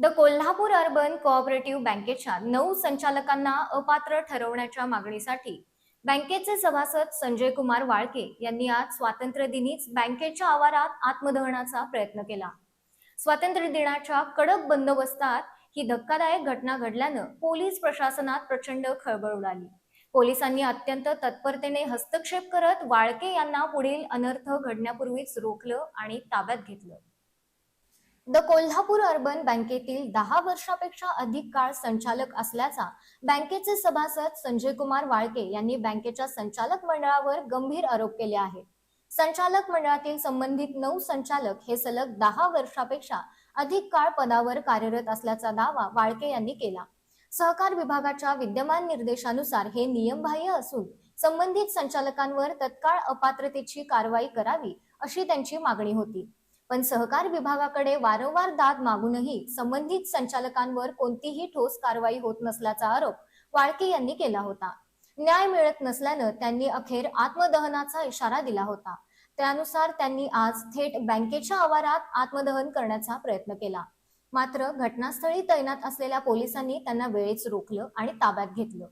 The Kolhapur urban cooperative बँकेच्या 9 संचालकांना अपात्र ठरवण्याच्या मागणीसाठी बँकेचे सभासद संजय कुमार वाळके यांनी आज स्वातंत्र्य दिनीच बँकेच्या आवारात आत्मदहनाचा प्रयत्न केला। स्वातंत्र्य दिनाच्या कडक बंदोबस्तात ही धक्कादायक घटना घडल्यानं पोलीस प्रशासनात प्रचंड खळबळ उडाली। पोलिसांनी अत्यंत तत्परतेने हस्तक्षेप करत वाळके यांना पुढील अनर्थ घडण्यापूर्वीच रोखलं आणि ताब्यात घेतलं। द कोल्हापूर अर्बन बँकेतील 10 वर्षापेक्षा अधिक काळ संचालक असल्याचा बँकेचे सभासद संजय कुमार वाळके यांनी बँकेच्या संचालक मंडळावर गंभीर आरोप केले आहेत। संचालक मंडळातील संबंधित 9 संचालक हे सलग 10 वर्षापेक्षा अधिक काळ पदावर कार्यरत असल्याचा दावा वाळके यांनी केला। सहकार विभागाच्या विद्यमान निर्देशानुसार हे नियमबाह्य असून संबंधित संचालकांवर तत्काळ अपात्रतेची कारवाई करावी अशी त्यांची मागणी होती। पण सहकार विभागाकडे वारंवार दाद मागूनही संबंधित संचालकांवर कोणतीही ठोस कारवाई होत नसल्याचा आरोप वाळके यांनी केला होता। न्याय मिळत नसल्यानं त्यांनी अखेर आत्मदहनाचा इशारा दिला होता। त्यानुसार त्यांनी आज थेट बँकेच्या आवारात आत्मदहन करण्याचा प्रयत्न केला। मात्र घटनास्थळी तैनात असलेल्या पोलिसांनी त्यांना वेळीच रोखलं आणि ताब्यात घेतलं।